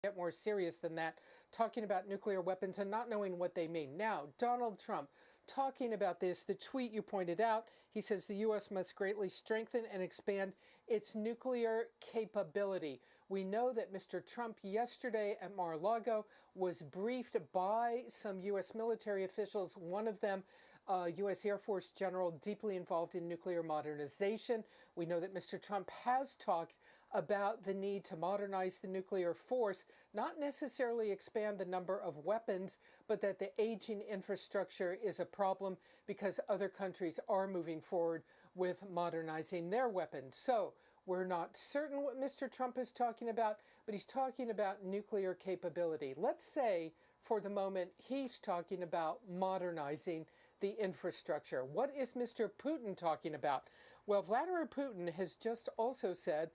get more serious than that, talking about nuclear weapons and not knowing what they mean. Now, Donald Trump talking about this, the tweet you pointed out, he says the U.S. must greatly strengthen and expand its nuclear capability. We know that Mr. Trump yesterday at Mar-a-Lago was briefed by some U.S. military officials, one of them U.S. Air Force general deeply involved in nuclear modernization. We know that Mr. Trump has talked about the need to modernize the nuclear force, not necessarily expand the number of weapons, but that the aging infrastructure is a problem because other countries are moving forward with modernizing their weapons. So we're not certain what Mr. Trump is talking about, but he's talking about nuclear capability. Let's say, for the moment, he's talking about modernizing the infrastructure. What is Mr. Putin talking about? Well, Vladimir Putin has just also said,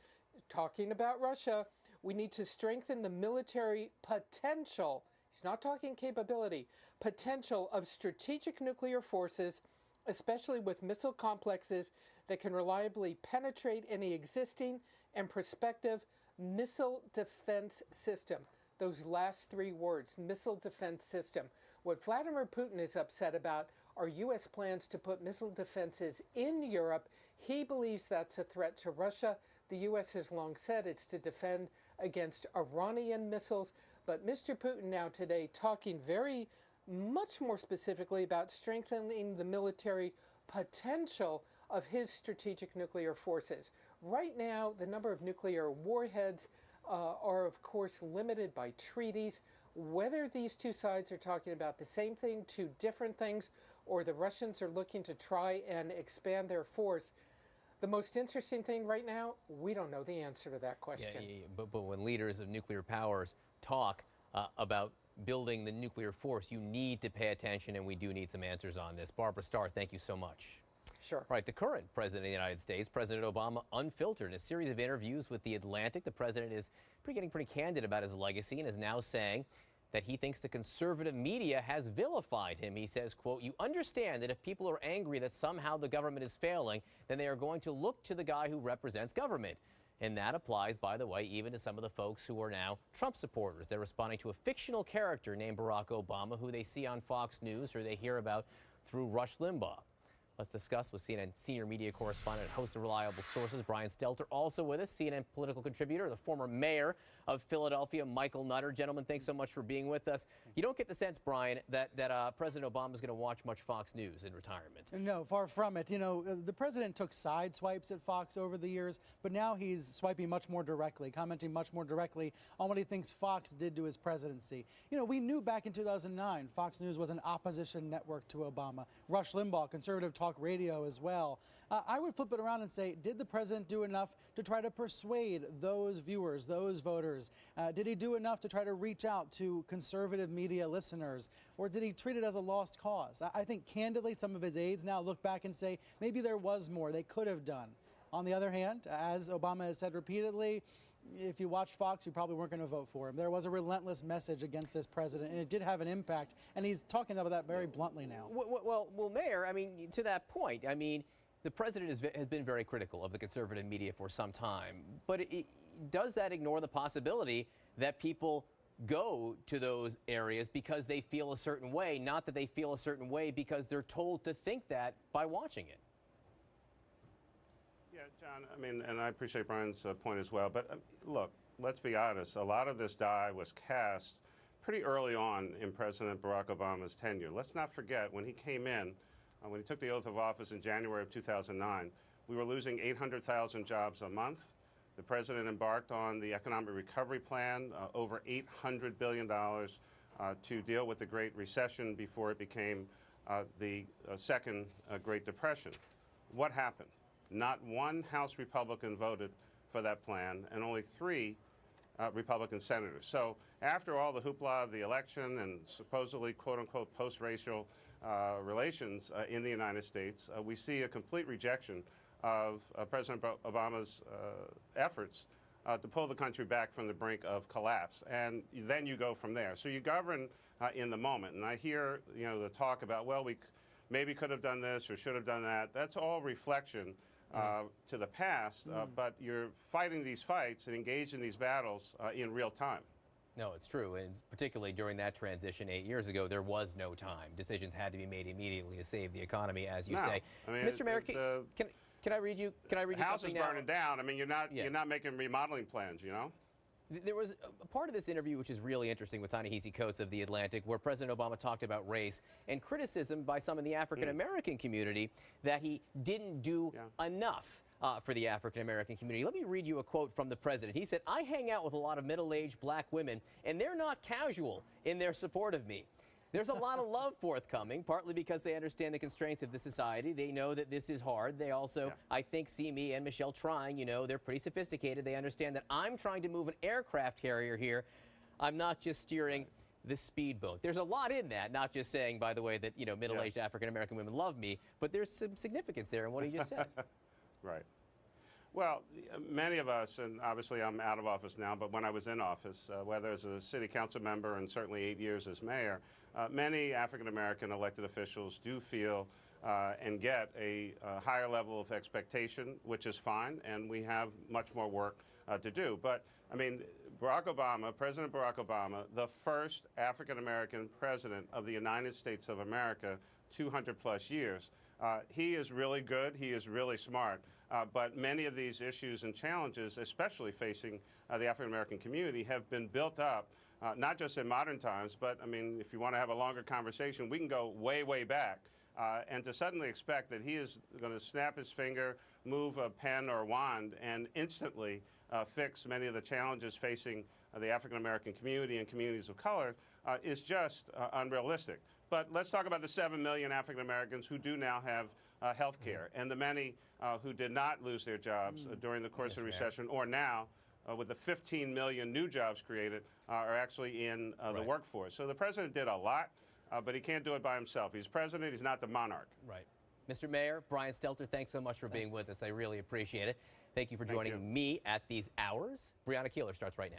talking about Russia, we need to strengthen the military potential. He's not talking capability, potential of strategic nuclear forces, especially with missile complexes that can reliably penetrate any existing and prospective missile defense system. Those last three words, missile defense system. What Vladimir Putin is upset about are U.S. plans to put missile defenses in Europe. He believes that's a threat to Russia. The U.S. has long said it's to defend against Iranian missiles. But Mr. Putin now today talking very much more specifically about strengthening the military potential of his strategic nuclear forces. Right now, the number of nuclear warheads are, of course, limited by treaties. Whether these two sides are talking about the same thing, two different things, or the Russians are looking to try and expand their force, the most interesting thing right now, we don't know the answer to that question. Yeah, but when leaders of nuclear powers talk about building the nuclear force, you need to pay attention, and we do need some answers on this. Barbara Starr, thank you so much. Sure. All right, the current president of the United States, President Obama, unfiltered in a series of interviews with The Atlantic. The president is getting pretty candid about his legacy and is now saying that he thinks the conservative media has vilified him. He says, quote, "You understand that if people are angry that somehow the government is failing, then they are going to look to the guy who represents government." And that applies, by the way, even to some of the folks who are now Trump supporters. They're responding to a fictional character named Barack Obama, who they see on Fox News or they hear about through Rush Limbaugh. Let's discuss with CNN senior media correspondent and host of Reliable Sources, Brian Stelter. Also with us, CNN political contributor, the former mayor of Philadelphia, Michael Nutter. Gentlemen, thanks so much for being with us. You don't get the sense, Brian, that President Obama is going to watch much Fox News in retirement. No, far from it. You know, the president took side swipes at Fox over the years, but now he's swiping much more directly, commenting much more directly on what he thinks Fox did to his presidency. You know, we knew back in 2009 Fox News was an opposition network to Obama. Rush Limbaugh, conservative talk radio as well. I would flip it around and say, did the president do enough to try to persuade those viewers, those voters? Did he do enough to try to reach out to conservative media listeners? Or did he treat it as a lost cause? I think candidly some of his aides now look back and say maybe there was more they could have done. On the other hand, as Obama has said repeatedly, if you watched Fox, you probably weren't going to vote for him. There was a relentless message against this president, and it did have an impact, and he's talking about that very bluntly now. Well, Mayor, I mean, to that point, I mean, the president has been very critical of the conservative media for some time, but does that ignore the possibility that people go to those areas because they feel a certain way, not that they feel a certain way because they're told to think that by watching it? Yeah, John, I mean, and I appreciate Brian's point as well, but look, let's be honest, a lot of this die was cast pretty early on in President Barack Obama's tenure. Let's not forget, when he came in, when he took the oath of office in January of 2009, we were losing 800,000 jobs a month. The president embarked on the economic recovery plan, over $800 billion to deal with the Great Recession before it became the second Great Depression. What happened? Not one House Republican voted for that plan, and only 3 Republican senators. So after all the hoopla of the election and supposedly, quote-unquote, post-racial relations in the United States, we see a complete rejection of President Obama's efforts to pull the country back from the brink of collapse. And then you go from there. So you govern in the moment. And I hear, you know, the talk about, well, we maybe could have done this or should have done that. That's all reflection to the past, but you're fighting these fights and engaged in these battles in real time. No, it's true. And particularly during that transition 8 years ago, there was no time. Decisions had to be made immediately to save the economy, as you say. I mean, Mr. Mayor, can I read you? Can I read you house something is now? burning down. I mean, you're not making remodeling plans, you know? There was a part of this interview which is really interesting with Ta-Nehisi Coates of The Atlantic, where President Obama talked about race and criticism by some in the African-American community that he didn't do enough for the African-American community. Let me read you a quote from the president. He said, "I hang out with a lot of middle-aged black women, and they're not casual in their support of me. There's a lot of love forthcoming, partly because they understand the constraints of the society. They know that this is hard. They also, I think, see me and Michelle trying. You know, they're pretty sophisticated. They understand that I'm trying to move an aircraft carrier here. I'm not just steering the speedboat." There's a lot in that, not just saying, by the way, that, you know, middle-aged African-American women love me, but there's some significance there in what he just said. Right. Well, many of us, and obviously I'm out of office now, but when I was in office, whether as a city council member and certainly 8 years as mayor, many African-American elected officials do feel and get a higher level of expectation, which is fine, and we have much more work to do. But, I mean, President Barack Obama, the first African-American president of the United States of America, 200 plus years, he is really good, he is really smart, but many of these issues and challenges, especially facing the African-American community, have been built up, not just in modern times, but, I mean, if you want to have a longer conversation, we can go way, way back. And to suddenly expect that he is going to snap his finger, move a pen or wand, and instantly fix many of the challenges facing the African-American community and communities of color is just unrealistic. But let's talk about the 7 million African-Americans who do now have health care, and the many who did not lose their jobs during the course of the recession, or now, with the 15 million new jobs created, are actually in the workforce. So the president did a lot, but he can't do it by himself. He's president, he's not the monarch. Right. Mr. Mayor, Brian Stelter, thanks so much for being with us. I really appreciate it. Thank you for joining me at these hours. Brianna Keeler starts right now.